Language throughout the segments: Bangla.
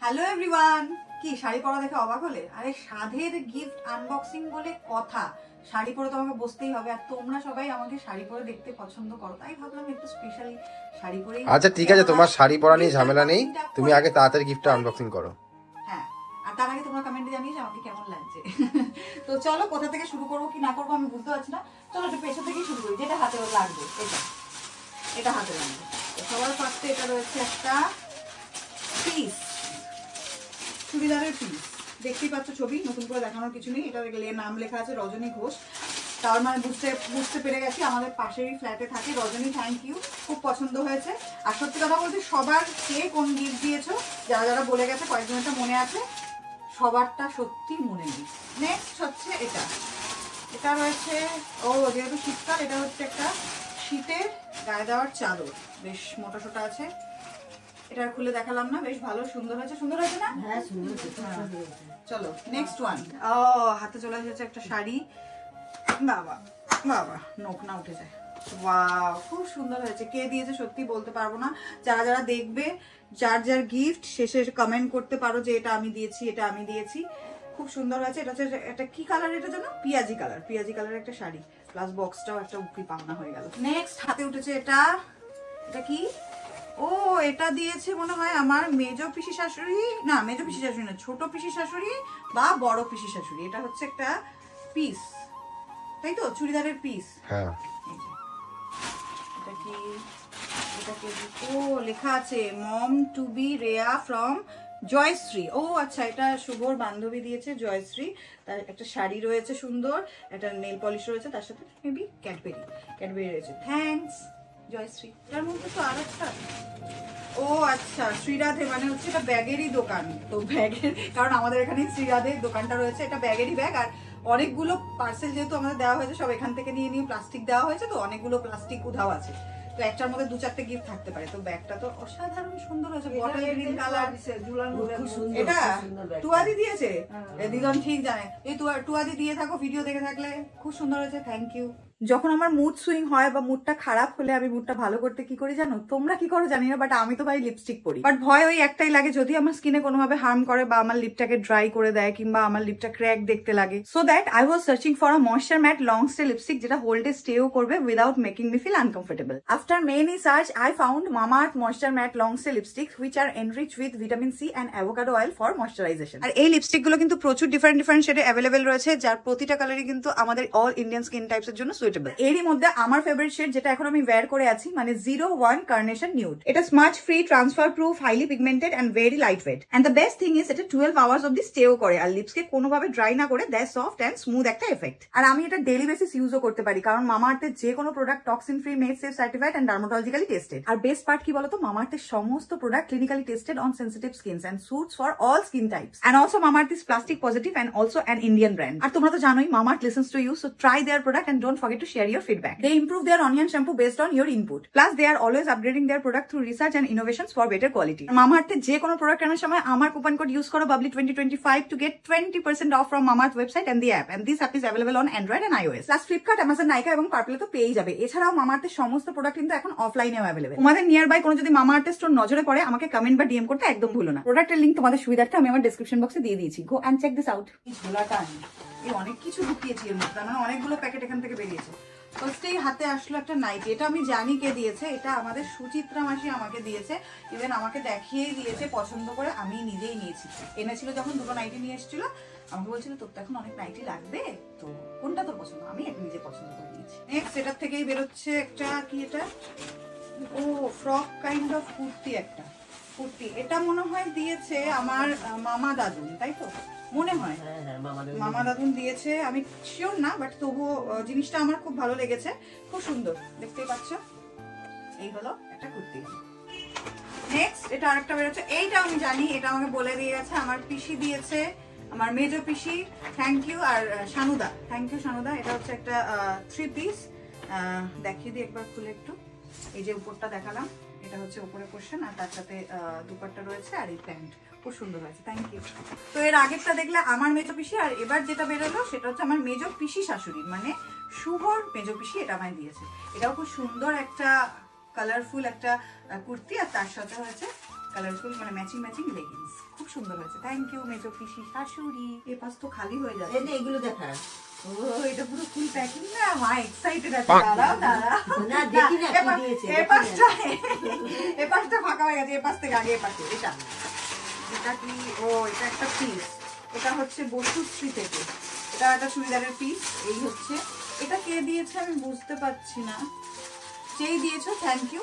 হ্যালো এভরিওয়ান, কি শাড়ি পরা দেখে অবাক হলে? আরে সাধের গিফট আনবক্সিং বলে কথা, শাড়ি পরে তো আমাকে বসতেই হবে। আর তোমরা সবাই আমাকে শাড়ি পরে দেখতে পছন্দ করো, তাই ভাবলাম একটু স্পেশালি শাড়ি পরেই। আচ্ছা ঠিক আছে, তোমার শাড়ি পরা নিয়ে ঝামেলা নেই, তুমি আগে তাড়াতাড়ি গিফটটা আনবক্সিং করো। হ্যাঁ, আর তার আগে তোমরা কমেন্টে জানিয়ে আমাকে কেমন লাগছে। তো চলো, কোথা থেকে শুরু করবো কি না করবো আমি বুঝতে পারছি না। চলো একটু পেছন থেকেই শুরু করি, যেটা হাতে লাগবে। এটা হাতে লাগবে। সবার ফার্স্টে এটা রয়েছে একটা পিস, চুড়িদারের পিস। দেখতেই পাচ্ছ ছবি, নতুন করে দেখানোর কিছু নেই। এটা দেখলে নাম লেখা আছে রজনী ঘোষ, তার মানে বুঝতে পেরে গেছি আমাদের পাশেরই ফ্ল্যাটে থাকে। রজনী, থ্যাংক ইউ, খুব পছন্দ হয়েছে। আর সত্যি কথা বলতে সবার কে কোন গিফট দিয়েছো, যারা যারা বলে গেছে কয়েকজনটা মনে আছে, সবারটা সত্যি মনে নেই। নেক্সট হচ্ছে এটা রয়েছে, যেহেতু শীতকাল, এটা হচ্ছে একটা শীতের গায়ে দেওয়ার চাদর, বেশ মোটা সোটা আছে। এটা খুলে দেখালাম না, বেশ ভালো, সুন্দর হয়েছে। সুন্দর হয়েছে না? হ্যাঁ, সুন্দর হয়েছে। চলো নেক্সট ওয়ান। হাতে চলে এসেছে একটা শাড়ি। বাবা বাবা, নোক না উঠে যায়। ওয়াও, খুব সুন্দর হয়েছে। কে দিয়েছে সত্যি বলতে পারবো না। যারা যারা দেখবে, যার যার গিফট শেষে কমেন্ট করতে পারো যে এটা আমি দিয়েছি, এটা আমি দিয়েছি। খুব সুন্দর হয়েছে। এটা হচ্ছে একটা কি কালার, এটা জানো? পিয়াজি কালারের একটা শাড়ি, প্লাস বক্সটাও একটা উপরি পাওনা হয়ে গেল। নেক্সট হাতে উঠেছে এটা কি? এটা দিয়েছে মনে হয় আমার মেজো পিসি শাশুড়ি, না মেজো পিসি শাশুড়ি না, ছোট পিসি শাশুড়ি বা বড় পিসি শাশুড়ি। এটা হচ্ছে একটা পিস, তাই তো? চুড়িদারের পিস। হ্যাঁ, এটা কি? লেখা আছে মম টু বি রেয়া ফ্রম জয়শ্রী। আচ্ছা, এটা শুভর বান্ধবী দিয়েছে, জয়শ্রী। তার একটা শাড়ি রয়েছে সুন্দর, একটা নেল পলিশ রয়েছে, তার সাথে মেবি ক্যাডবেরি রয়েছে। থ্যাঙ্কস জয়শ্রী। এটার মধ্যে তো আর একটা, আচ্ছা শ্রীরাধে, মানে হচ্ছে এটা ব্যাগেরই দোকান। তো ব্যাগের, কারণ আমাদের এখানে শ্রীরাধের দোকানটা রয়েছে, এটা ব্যাগেরই ব্যাগ। আর অনেকগুলো পার্সেল যেহেতু আমাদের দেওয়া হয়েছে, সব এখান থেকে নিয়ে প্লাস্টিক দেওয়া হয়েছে, তো অনেকগুলো প্লাস্টিক উধাও আছে। তো একটার মধ্যে 2-4টে গিফট থাকতে পারে। তো ব্যাগটা তো অসাধারণ সুন্দর হয়েছে, বটল গ্রিন কালার। এটা টুয়াদি দিয়েছে, দিদন ঠিক জানে। এই টুয়াদি দিয়ে থাকো, ভিডিও দেখে থাকলে। খুব সুন্দর হয়েছে, থ্যাংক ইউ। যখন আমার মুড সুইং হয় বা মুডটা খারাপ হলে, আমি মুডটা ভালো করতে কি করি জানো? তোমরা কি করো জানি না, বাট আমি তো ভাই লিপস্টিক পরি। বাট ভয় ওই একটাই লাগে, যদি আমার স্কিনে কোনোভাবে হার্ম করে বা আমার লিপটাকে ড্রাই করে দেয়, কিংবা আমার লিপটা ক্র্যাক দেখতে লাগে। So that I was searching for a moisture matte long stay lipstick, যেটা হোল্ডে স্টেও করবে without making me feel uncomfortable. After many search I found Mamaearth moisture matte long stay lipsticks which are enriched with vitamin C and avocado oil for moisturisation. আর এই লিপস্টিক গুলো কিন্তু প্রচুর ডিফারেন্ট শেডে অ্যাভেলেবেল রয়েছে, যার প্রতিটা কালারই কিন্তু আমাদের অল ইন্ডিয়ান স্কিন টাইপস এর জন্য সুইটেবল। এরই মধ্যে আমার ফেভারিট শেড, যেটা এখন আমি ওয়্যার করে আছি, মানে 01 কার্নেশন নিউড। এটা smudge free, transfer proof, highly pigmented and very light weight. And the best thing is এটা 12 আওয়ার্স অব্দি স্টেও করে, আর লিপসকে কোনোভাবে ড্রাই না করে দেয় সফট এন্ড স্মুথ একটা এফেক্ট। আর আমি এটা ডেইলি বেসিস ইউজও করতে পারি, কারণ মামাআর্থের যে কোনো product toxin free, made safe certified and dermatologically tested. আর বেস্ট পার্ট কি বলতো, মামাআর্থের সমস্ত product clinically tested on sensitive skins and suits for all skin types. And also Mamaearth is plastic positive and also an Indian brand. আর তোমরা তো জানোই Mamaearth listens to you, so try their product and don't forget to share your feedback. They improve their onion shampoo based on your input. Plus, they are always upgrading their product through research and innovations for better quality. Mamaearth যে কোনো প্রোডাক্ট কেনার সময় আমার কুপন কোড ইউজ করো bubbly2025 to get 20% off from Mamaearth website and the app. And this app is available on Android and iOS. Plus Flipkart, Amazon, Nykaa এবং Purple তো পেয়েই যাবে। এছাড়াও Mamaearthের সমস্ত প্রোডাক্ট কিন্তু এখন অফলাইনেও অ্যাভেলেবেল। তোমাদের নিয়ার বাই কোনো যদি Mamaearth স্টোর নজরে পড়ে, আমাকে কমেন্ট বা ডিএম করতে একদম ভুলো না। প্রোডাক্টের লিংক তোমাদের সুবিধার্থে আমি আমার ডেসক্রিপশন বক্সে দিয়ে দিয়েছি। Go and check this out. এই ঝোলাটা এই অনেক কিছু ঢুকিয়েছি এর মধ্যে, মানে অনেকগুলো প্যাকেট এখান থেকে বেরিয়েছে। ফার্স্টেই হাতে আসলো একটা নাইটি। এটা আমি জানি কে দিয়েছে, এটা আমাদের সুচিত্রা মাসি আমাকে দিয়েছে। ইভেন আমাকে দেখিয়েই দিয়েছে, পছন্দ করে আমি নিজেই নিয়েছি। এনেছিল যখন দুটো নাইটি নিয়ে এসেছিল, আমাকে বলছিল তোর তো এখন অনেক নাইটি লাগবে, তো কোনটা তোর পছন্দ? আমি নিজে পছন্দ করে নিয়েছি। নেক্সট এটার থেকেই বেরোচ্ছে একটা কি, এটা ফ্রক কাইন্ড অফ কুর্তি, একটা কুর্তি। এটা মনে হয় দিয়েছে আমার মামা দাদুন, তাই তো মনে হয়? মামা দাদুন দিয়েছে, আমি শিওর না, বাট তবুও জিনিসটা আমার খুব ভালো লেগেছে, খুব সুন্দর, দেখতেই পাচ্ছ। এই হলো একটা কুর্তি। নেক্সট এটা আরেকটা বেরোচ্ছে, এইটা আমি জানি, এটা আমাকে বলে দিয়ে গেছে, আমার পিসি দিয়েছে, আমার মেজো পিসি, থ্যাংক ইউ। আর শানুদা, থ্যাংক ইউ শানুদা। এটা হচ্ছে একটা 3 পিস, দেখিয়ে দিই একবার খুলে একটু। এই যে উপরটা দেখালাম, এটা হচ্ছে উপরে পোরশন, আর তার সাথে দুপাট্টা রয়েছে, আর এই প্যান্ট। খুব সুন্দর হয়েছে, থ্যাংক ইউ। তো এর আগেরটা দেখলে আমার মেজো পিসি, আর এবার যেটা বেরোলো সেটা হচ্ছে আমার মেজো পিসি শাশুড়ি, মানে শুভর মেজো পিসি, এটা আমায় দিয়েছে। এটাও খুব সুন্দর একটা কালারফুল একটা কুর্তি, আর তার সাথে হয়েছে কালারফুল মানে ম্যাচিং লেগিংস, খুব সুন্দর হয়েছে। থ্যাংক ইউ মেজো পিসি শাশুড়ি। এই পাশ তো খালি হয়ে যাচ্ছে, এই যে এগুলো দেখা ও এটা পুরো ফুল প্যাকিং না, মা এক্সাইটেড আছে। দাঁড়াও না দেখি না কি দিয়েছে এই পাশটা ফাঁকা হয়ে গেছে, এই পাশ থেকে আগে এই পাশে এটা কি, ও এটা একটা পিস, এটা হচ্ছে বসুশ্রী থেকে, এটা একটা চুড়িদারের পিস। এই হচ্ছে, এটা কে দিয়েছে আমি বুঝতে পারছি না, যেই দিয়েছো থ্যাংক ইউ।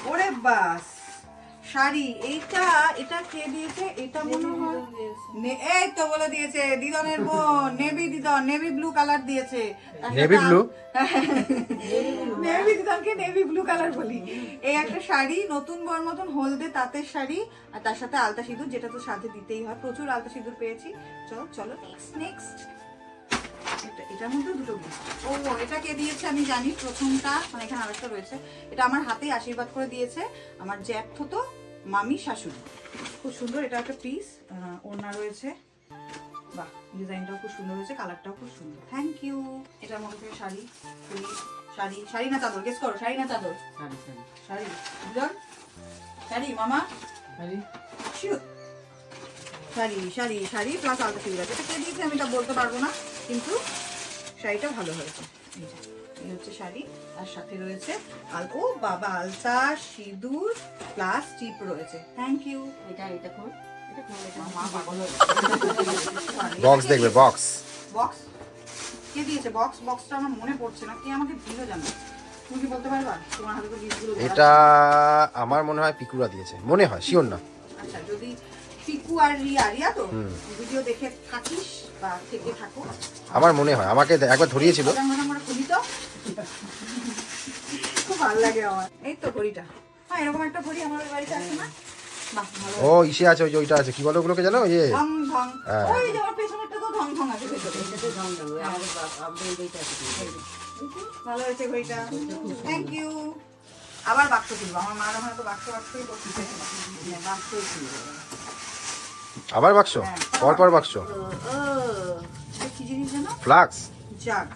ওরে বাস শাড়ি, এটা কে দিয়েছে, এটা মনে হয় এই তো বলে দিয়েছে দিদনের বোন, নেভি ব্লু কালার দিয়েছে। নেভি ব্লু, নেভি দিদনকে নেভি ব্লু কালার বলি। এই একটা শাড়ি, নতুন বর মতন হলদে তাঁতের শাড়ি, আর তার সাথে আলতা সিঁদুর, যেটা তো সাথে দিতেই হয়, প্রচুর আলতা সিঁদুর পেয়েছি। চলো নেক্সট এটার মধ্যে দুটো গিফট। ও এটা কে দিয়েছে আমি জানি, প্রথমটা মানে এখানে আরেকটা রয়েছে, এটা আমার হাতে আশীর্বাদ করে দিয়েছে আমার জ্যাঠতো মামি শাশুড়ি, খুব সুন্দর। এটা একটা পিস, ওড়না রয়েছে, বাহ ডিজাইনটাও খুব সুন্দর হয়েছে, কালারটাও খুব সুন্দর, থ্যাংক ইউ। এটার মধ্যে থেকে শাড়ি না চাদর, গেস করো, শাড়ি না চাদর? শাড়ি মামা, শাড়ি প্লাস আলতা সিঁদুর আছে। এটা কে দিয়েছে আমি এটা বলতে পারবো না, কিন্তু শাড়িটা ভালো হয়েছে। এই হচ্ছে শাড়ি, আর সাথে রয়েছে ও বাবা আলতা সিঁদুর প্লাস টিপ রয়েছে, থ্যাংক ইউ। এটা কোন মা পাগল হয়ে বক্স দেখবে, বক্স কে দিয়েছে? বক্সটা আমার মনে পড়ছে না, কে আমাকে দিল জানো, তুমি কি বলতে পারবা? তোমার হাতে তো গিফটগুলো। এটা আমার মনে হয় পিকুরা দিয়েছে, মনে হয়, শিওর না। আচ্ছা যদি পিকু আর রিয়া তো ভিডিও দেখে থাকিস বা থেকে থাকো, আমার মনে হয় আমাকে একবার ধরিয়েছিল। খুলি তো, খুব ভালো লাগে আমার। এই তো ঘড়িটা, হ্যাঁ এরকম একটা ঘড়ি আমার বাড়িতে আছে না, বাহ ভালো। ও ইসে আছে, ওই যে ওইটা আছে, কি বলে ওগুলোকে জানো, ওই যে ঢং ওই যে আমার পেছনেরটা তো ঢং আছে ভেতরে। এটাতে দাম দাও আমাদের এইটা আছে ভালো হয়েছে ঘড়িটা, থ্যাংক ইউ। আবার বাক্স কিনবো, আমার মা যখন তো বাক্সই করছে, বাক্সই কিনবো। আবার বাক্স, পর বাক্স, কি জিনিস জানো? ফ্লাক্স, জাগ,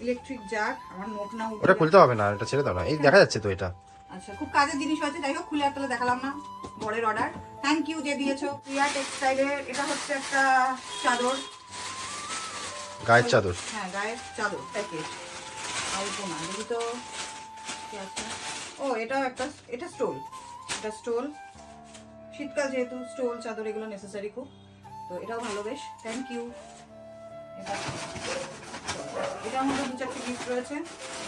ইলেকট্রিক জাগ। আমার নোট না, ওটা খুলতে হবে না, এটা ছেড়ে দাও না, এই দেখা যাচ্ছে তো এটা। আচ্ছা খুব কাজের জিনিস আছে, যাই হোক খুলে একটা দেখালাম না, বড়ের অর্ডার, থ্যাংক ইউ যে দিয়েছো। প্রিয়া টেক্সটাইলের এটা হচ্ছে একটা চাদর, গায়ের চাদর, হ্যাঁ গায়ের চাদর প্যাকেট, আলপনা দেখি তো কি আছে। ও এটা স্টোল, এটা স্টোল, শীতকাল যেহেতু স্টোল চাদর এগুলো নেসেসারি খুব, তো এটাও ভালো বেশ, থ্যাংক ইউ। এটার মধ্যে 2-4টি গিফট রয়েছে।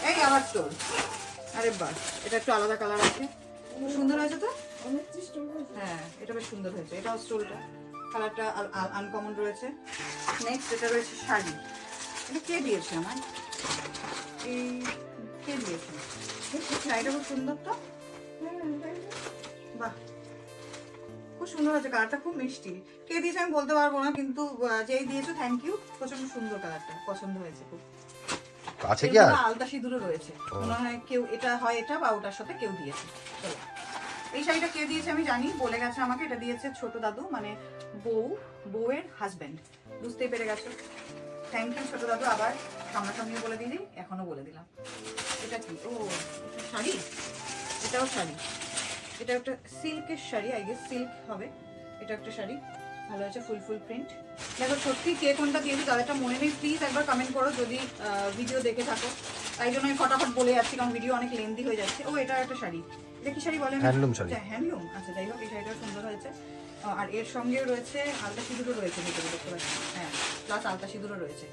এই আবার স্টোল, আরে বাস এটা একটু আলাদা কালার আছে, সুন্দর হয়েছে তো, হ্যাঁ এটা বেশ সুন্দর হয়েছে। এটাও স্টোলটা, কালারটা আনকমন রয়েছে। নেক্সট এটা রয়েছে শাড়ি, এটা কে দিয়েছে আমার, এই কে দিয়েছে শাড়িটা, খুব সুন্দর তো, বাহ খুব সুন্দর হয়েছে, কালারটা খুব মিষ্টি। কে দিয়েছে আমি বলতে পারবো না, কিন্তু যেই দিয়েছো থ্যাংক ইউ, প্রচন্ড সুন্দর কালারটা, পছন্দ হয়েছে খুব। আছে কি আর আলতা সিঁদুরও রয়েছে, মনে হয় কেউ এটা হয় এটা বা ওটার সাথে কেউ দিয়েছে। এই শাড়িটা কে দিয়েছে আমি জানি, বলে গেছে আমাকে, এটা দিয়েছে ছোট দাদু, মানে বউয়ের হাজবেন্ড, বুঝতেই পেরে গেছো, থ্যাংক ইউ ছোট দাদু। আবার সামনাসামনিও বলে দিলি, এখনো বলে দিলাম। এটা কি, ও এটা শাড়ি, এটাও শাড়ি, এটা একটা সিল্কের শাড়ি, আই গেস সিল্ক হবে। এটা একটা শাড়ি, ভালো আছে, ফুল প্রিন্ট। দেখো সত্যি কে কোনটা দিয়েছি তাদেরটা মনে নেই, প্লিজ একবার কমেন্ট করো যদি ভিডিও দেখে থাকো, তাই জন্য আমি ফটাফট বলে যাচ্ছি, কারণ ভিডিও অনেক লেন্দি হয়ে যাচ্ছে। ও এটা একটা শাড়ি, এটা কি শাড়ি বলেন? হ্যান্ডলুম শাড়ি, হ্যান্ডলুম, আচ্ছা যাই হোক এই শাড়িটা সুন্দর হয়েছে। আর এর সঙ্গে রয়েছে আলতা সিঁদুরও রয়েছে, ভিতরে দেখতে পাচ্ছি, হ্যাঁ প্লাস আলতা সিঁদুরও রয়েছে।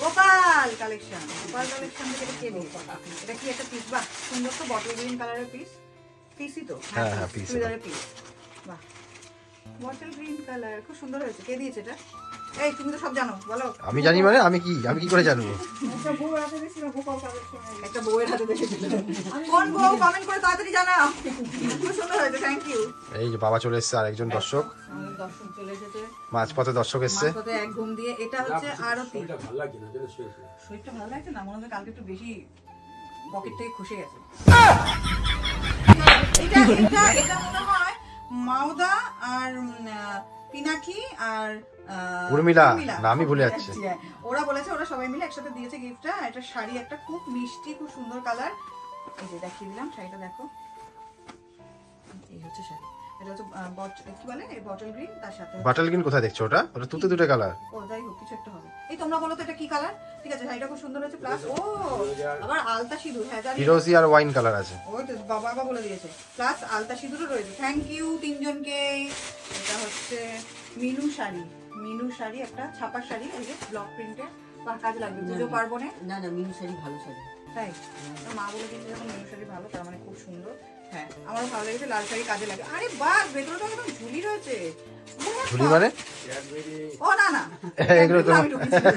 গোপাল কালেকশন থেকে কে দিয়েছে? এটা কি একটা পিস, বাহ সুন্দর তো, বটল গ্রিন কালারের পিসই তো, হ্যাঁ পিস, চুড়িদারের পিস, বাহ বটল গ্রিন কালার, খুব সুন্দর হয়েছে। কে দিয়েছে এটা? এই তুমি তো সব জানো, বলো। আমি জানি মানে আমি কি করে জানবো? একটা বউয়ের হাতে দেখেছিল, কোন বউ কমেন্ট করে তাড়াতাড়ি জানাও। খুব সুন্দর হয়েছে, থ্যাংক ইউ। এই যে বাবা চলে এসেছে, আরেকজন দর্শক, দর্শক চলে এসেছে, মাঝপথে দর্শক এসেছে, মাঝপথে এক ঘুম দিয়ে। এটা হচ্ছে আরতি, শরীরটা ভালো লাগছে না, মনে হচ্ছে কালকে একটু বেশি পকেট থেকে খসে গেছে। এটা মনে হয় মাওদা আর পিনাকি আর উর্মিলা, না আমি ভুলে যাচ্ছি, ওরা বলেছে, ওরা সবাই মিলে একসাথে দিয়েছে গিফটটা। এটা শাড়ি একটা খুব মিষ্টি, খুব সুন্দর কালার, এই যে দেখিয়ে দিলাম শাড়িটা, দেখো এই হচ্ছে শাড়ি। এটা হচ্ছে কি বলে এই বটল গ্রিন, তার সাথে বাটাল গ্রিন কোথায় দেখছো? ওটা ওটা দুটো কালার। ও যাই হোক কিছু একটা হবে। এই তোমরা বলো তো এটা কি কালার? ঠিক আছে, শাড়িটা খুব সুন্দর হয়েছে। প্লাস ও আবার আলতা সিঁদুর, হ্যাঁ জানি ফিরোজি আর ওয়াইন কালার আছে। ওই তো বাবা বলে দিয়েছে। প্লাস আলতা সিঁদুরও রয়েছে। থ্যাংক ইউ তিনজনকে। এটা হচ্ছে মিনু শাড়ি একটা ছাপার শাড়ি, এই যে ব্লক প্রিন্টের, বা কাজে লাগবে পুজো পার্বণে। না না, মিনি শাড়ি ভালো শাড়ি। তাই মা বলে দিয়েছে যখন মিনু শাড়ি ভালো, তার মানে খুব সুন্দর। হ্যাঁ আমারও ভালো লেগেছে, লাল শাড়ি কাজে লাগে। আরে বাহ, ভেতরটা একদম ঝুলি রয়েছে। ঝুলি মানে? ও না না, এগুলো তো আমি ঢুকিয়েছিলাম।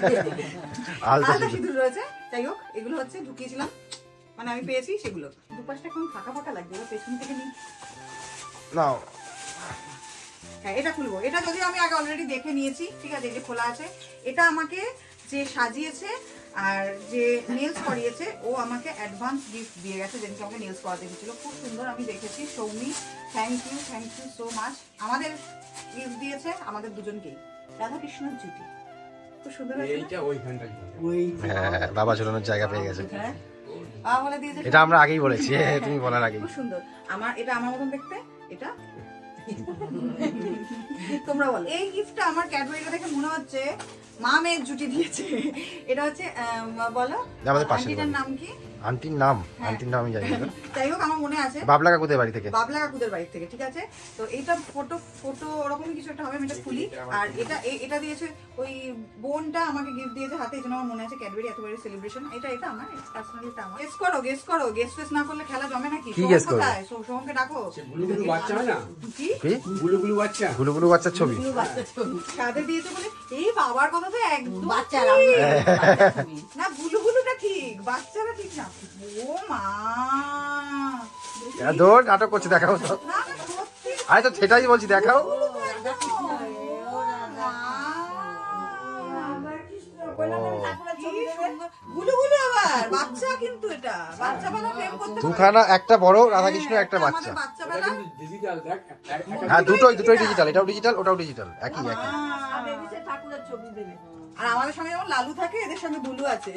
আলতা আলতা সিঁদুর রয়েছে। যাই হোক এগুলো হচ্ছে ঢুকিয়েছিলাম, মানে আমি পেয়েছি সেগুলো। দুপাশটা এখন ফাঁকা ফাঁকা লাগবে, এবার পেছন থেকে নিই। নাও। হ্যাঁ এটা খুলবো। এটা যদিও আমি আগে অলরেডি দেখে নিয়েছি, ঠিক আছে, এই যে খোলা আছে। এটা আমাকে যে সাজিয়েছে আর যে নেলস করিয়েছে, ও আমাকে অ্যাডভান্স গিফট দিয়ে গেছে, যেদিন আমাকে নেলস করাতে দিয়েছিল। খুব সুন্দর আমি দেখেছি। Soumi, thank you so much. আমাদের গিফট দিয়েছে আমাদের দুজনকেই, রাধাকৃষ্ণর জুটি। খুব সুন্দর হয়েছে। হ্যাঁ, বাবা ঝোলানোর জায়গা পেয়ে গেছে। হ্যাঁ বলে দিয়েছে। এটা আমরা আগেই বলেছি, তুমি বলার আগেই। খুব সুন্দর। এটা আমার মতন দেখতে। এটা তোমরা বলো। এই গিফটটা আমার ক্যাডবেরিটা দেখে মনে হচ্ছে মা মেয়ের জুটি দিয়েছে। এটা হচ্ছে বলো আমাদের পাশে আন্টিটার নাম কি? আন্টির নাম আমি জানি না। যাই হোক আমার মনে আছে, বাবলা কাকুদের বাড়ি থেকে। বাবলা কাকুদের বাড়ি থেকে, ঠিক আছে। তো এইটা ফটো ওরকম কিছু একটা হবে, আমি এটা খুলি। আর এটা দিয়েছে ওই বোনটা আমাকে গিফট দিয়েছে হাতে, এই জন্য আমার মনে আছে ক্যাডবেরি এতবারে সেলিব্রেশন। এটা আমার পার্সোনালি, এটা আমার। গেস করো গেস না করলে খেলা জমে নাকি? কি গেস করো? সোহমকে ডাকো। গুলুগুলু বাচ্চা হয় না? কি গুলুগুলু বাচ্চা? গুলুগুলু বাচ্চার ছবি সাথে দিয়েছে বলে। এই বাবার কথা তো একদম বাচ্চারা ঠিক। না গুলুগুলুটা ঠিক, বাচ্চারা ঠিক না। ও মা, দৌড় নাটক করছে, দেখাও তো। না না সত্যি আরে তো সেটাই বলছি, দেখাও। গুলুগুলু আবার বাচ্চা, কিন্তু এটা বাচ্চাবেলা প্রেম করতে পারে। দুখানা, একটা বড় রাধাকৃষ্ণ, একটা বাচ্চা। বাচ্চাবেলা ডিজিটাল দেখ। হ্যাঁ দুটোই ডিজিটাল, এটাও ডিজিটাল ওটাও ডিজিটাল, একই। আর আমাদের সঙ্গে যেমন লালু থাকে, এদের সঙ্গে বুলু আছে।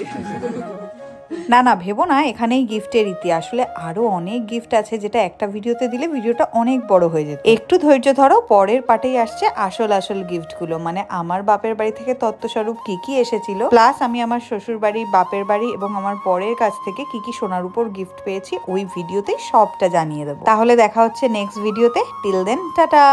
না ভেবো না এখানেই গিফটের ইতি, আসলে আরো অনেক গিফট আছে যেটা একটা ভিডিওতে দিলে ভিডিওটা অনেক বড় হয়ে যেত। একটু ধৈর্য ধরো, পরের পার্টেই আসছে আসল গিফট গুলো, মানে আমার বাপের বাড়ি থেকে তত্ত্বস্বরূপ কি এসেছিল, প্লাস আমি আমার শ্বশুর বাড়ি, বাপের বাড়ি এবং আমার বরের কাছ থেকে কি সোনার উপর গিফট পেয়েছি, ওই ভিডিওতেই সবটা জানিয়ে দেবো। তাহলে দেখা হচ্ছে নেক্সট ভিডিওতে। Till then tata.